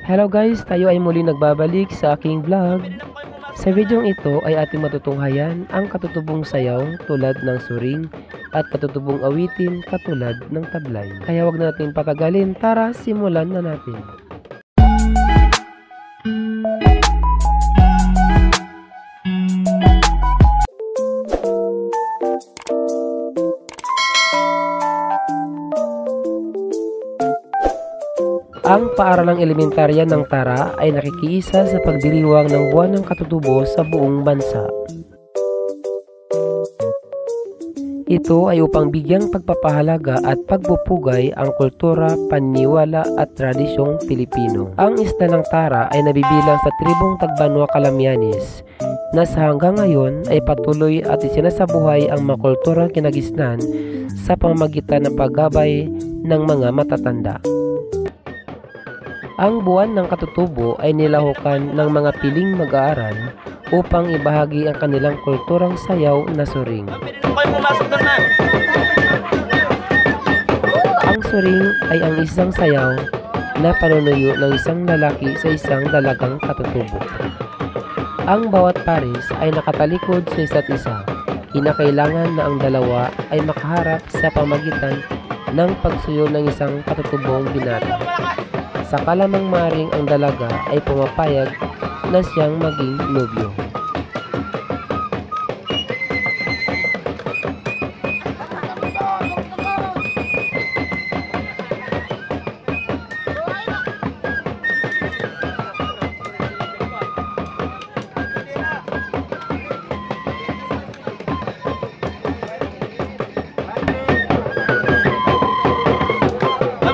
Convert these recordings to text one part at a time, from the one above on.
Hello guys, tayo ay muli nagbabalik sa aking vlog. Sa videong ito ay ating matutunghayan ang katutubong sayaw tulad ng suring at katutubong awitin katulad ng tablay. Kaya wag natin patagalin, tara simulan na natin. Ang paaralang elementarya ng Tara ay nakikiisa sa pagdiriwang ng buwan ng katutubo sa buong bansa. Ito ay upang bigyang pagpapahalaga at pagpupugay ang kultura, paniniwala at tradisyong Pilipino. Ang isla ng Tara ay nabibilang sa tribong Tagbanwa Calamianes na sa hanggang ngayon ay patuloy at isinasabuhay ang mga kulturang kinagisnan sa pamamagitan ng paggabay ng mga matatanda. Ang buwan ng katutubo ay nilahukan ng mga piling mag-aaral upang ibahagi ang kanilang kulturang sayaw na suring. Ang suring ay ang isang sayaw na panunuyo ng isang lalaki sa isang dalagang katutubo. Ang bawat pares ay nakatalikod sa isa't isa. Kinakailangan na ang dalawa ay makaharap sa pamagitan ng pagsuyo ng isang katutubong binata. Saka lamang maring ang dalaga ay pumapayag na siyang maging nobyo.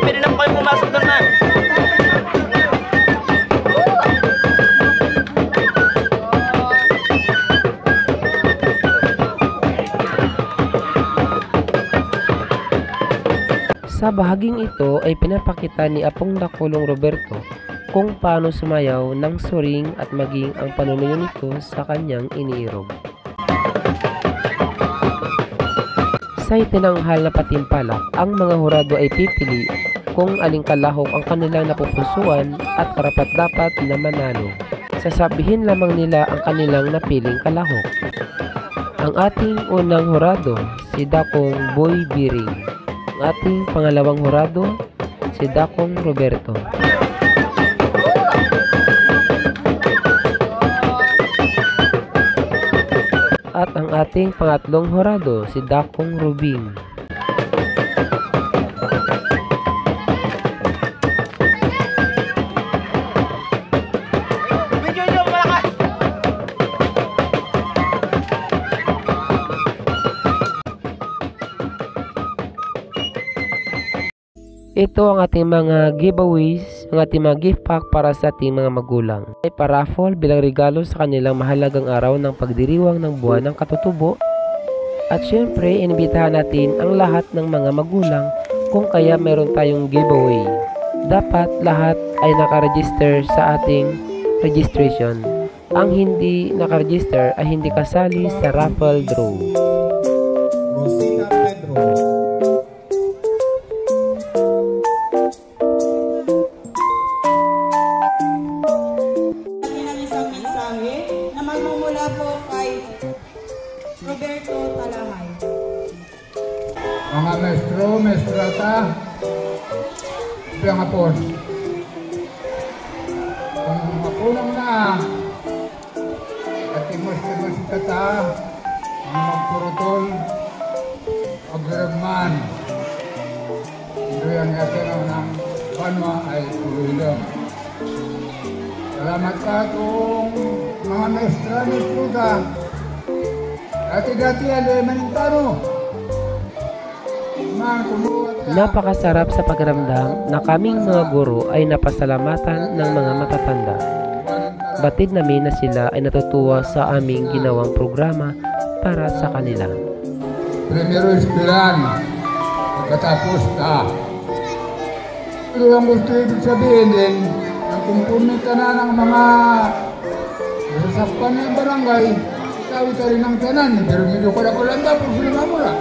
Pwede na po kayo pumasok doon na. Sa bahaging ito ay pinapakita ni Apong Dakulong Roberto kung paano sumayaw ng suring at maging ang panunuyo nito sa kanyang iniirog. Sa itinanghal na patimpalak, ang mga hurado ay pipili kung aling kalahok ang kanilang napupusuan at karapat-dapat na manalo. Sasabihin lamang nila ang kanilang napiling kalahok. Ang ating unang hurado, si Dakong Boy Biring. Ang ating pangalawang hurado, si Dakong Roberto. At ang ating pangatlong hurado, si Dakong Rubing. Ito ang ating mga giveaways, ang ating mga gift pack para sa ating mga magulang. Ay paraffle bilang regalo sa kanilang mahalagang araw ng pagdiriwang ng buwan ng katutubo. At syempre, inibitahan natin ang lahat ng mga magulang kung kaya meron tayong giveaway. Dapat lahat ay nakaregister sa ating registration. Ang hindi nakaregister ay hindi kasali sa raffle draw. Rosita Pedro. Roberto Talahay. Mga maestro, maestrata, biyang apon. Ang mapulang na, at imos-imos kata, ang magpurutol, agiragman. Ito yung yatinaw ng banwa ay uwilang. Salamat ka kung mga maestra ni Puta. Dati-dati alay manintano. Napakasarap sa pakiramdam na kaming mga guro ay napasalamatan ng mga matatanda. Batid namin na sila ay natutuwa sa aming ginawang programa para sa kanila. Primero ispiran, pagkatapos ta. Pero ang gusto ibig sabihin din, ang kumpuni ka na ng mga sasakpan ng barangay, tawid ka rin ng tanan, pero medyo kala-kulanda, problema mo na.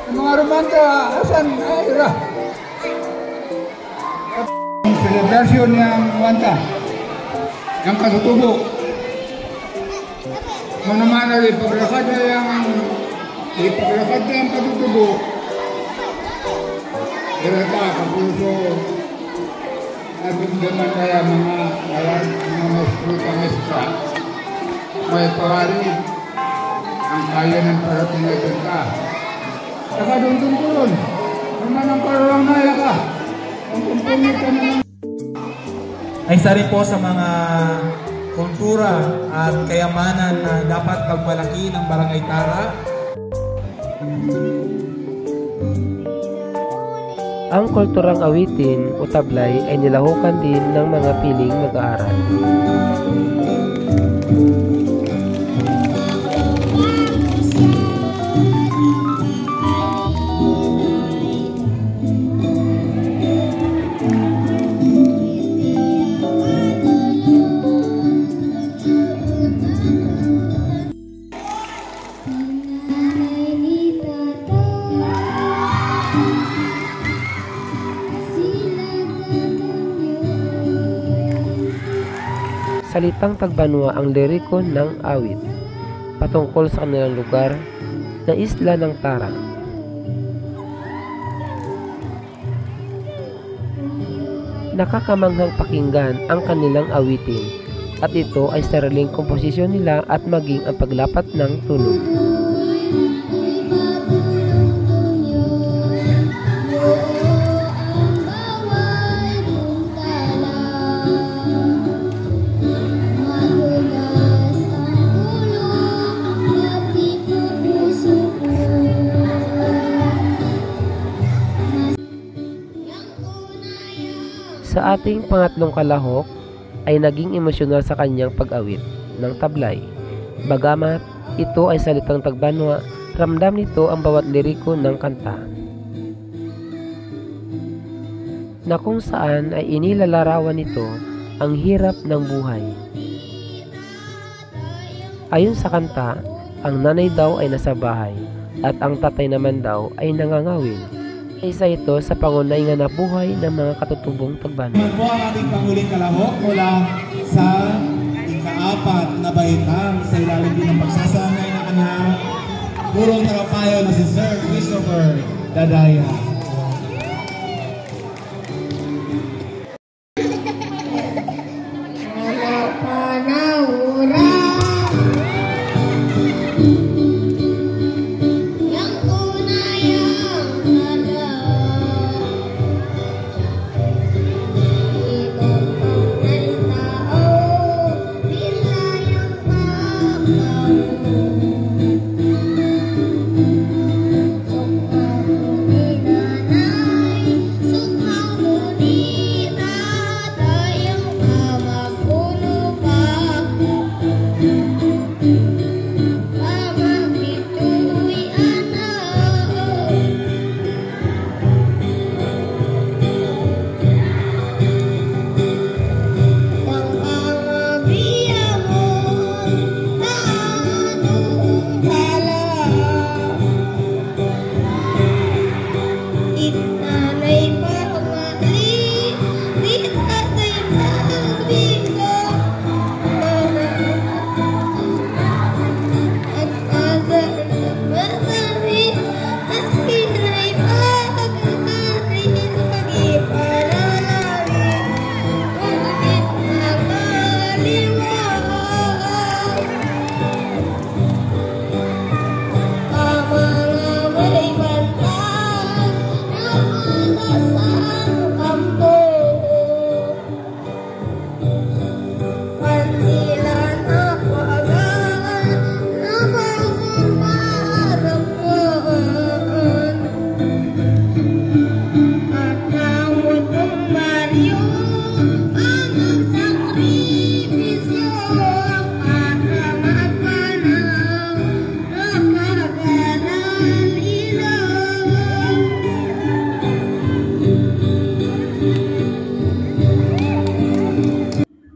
Ang mga rumanda, asan? Ay, ira. celebration yang wanta, yang katutubo. Mana-mana ipaglakad niya ang katutubo. Dirata, kapuso, nabigdaman kaya mga maskrita, may pawari, ang kaya ng parating na ka. Saka doon tungkulon, naman ang parang naya ka, ang kumpungit ka naman. Ay isa rin po sa mga kultura at kayamanan na dapat pagmalaki ng Barangay Tara. Ang kulturang awitin o tablay ay nilahukan din ng mga piling mag-aaral. Salitang Tagbanwa ang liriko ng awit patungkol sa kanilang lugar na isla ng Tara. Nakakamanghang pakinggan ang kanilang awitin at ito ay sariling komposisyon nila at maging ang paglapat ng tunog. Sa ating pangatlong kalahok ay naging emosyonal sa kanyang pag-awit ng tablay. Bagamat ito ay salitang Tagbanwa, ramdam nito ang bawat liriko ng kanta, na kung saan ay inilalarawan nito ang hirap ng buhay. Ayon sa kanta, ang nanay daw ay nasa bahay at ang tatay naman daw ay nangangawin. Isa ito sa pangunay nga nabuhay ng mga katutubong Tagbanwa. Ito po ang ating panguling kalahok mula sa ika-4 na baitang sa ilalim din ng pagsasangay ng kanyang purong tagapayo na si Sir Christopher Dadaya.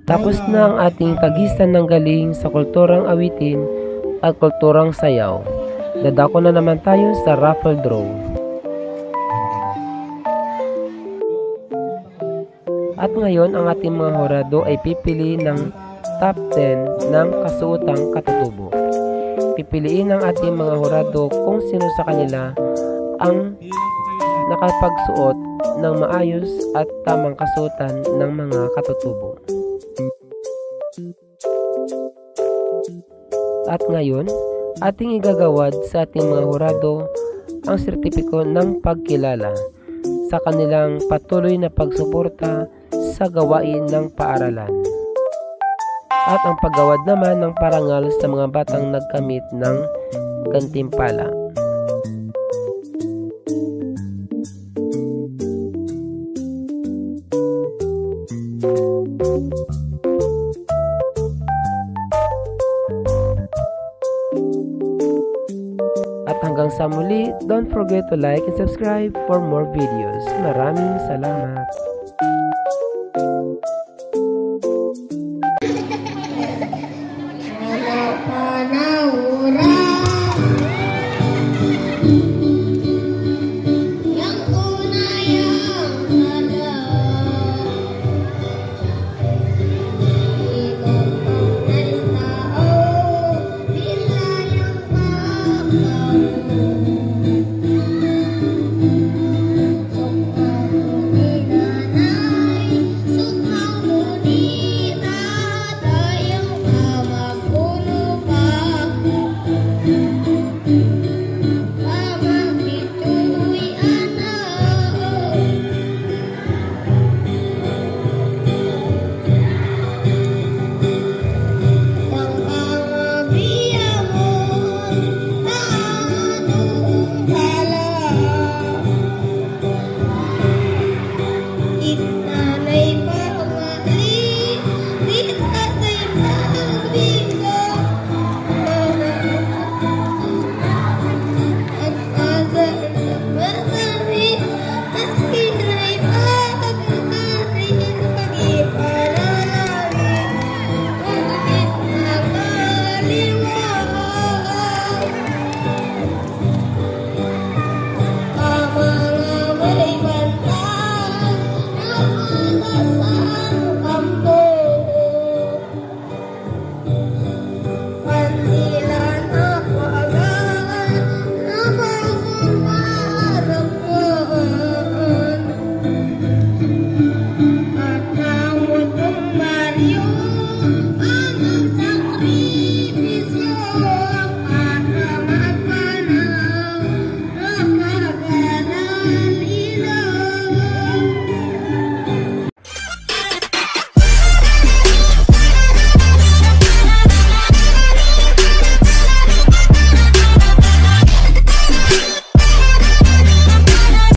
Tapos na ang ating tagisan ng galing sa kulturang awitin at kulturang sayaw. Dadako na naman tayo sa raffle draw. At ngayon, ang ating mga hurado ay pipili ng top 10 ng kasuotang katutubo. Pipiliin ng ating mga hurado kung sino sa kanila ang nakapagsuot ng maayos at tamang kasuotan ng mga katutubo. At ngayon, ating igagawad sa ating mga hurado ang sertipiko ng pagkilala sa kanilang patuloy na pagsuporta sa gawain ng paaralan. At ang paggawad naman ng parangal sa mga batang nagkamit ng gantimpala. At hanggang sa muli, don't forget to like and subscribe for more videos. Maraming salamat!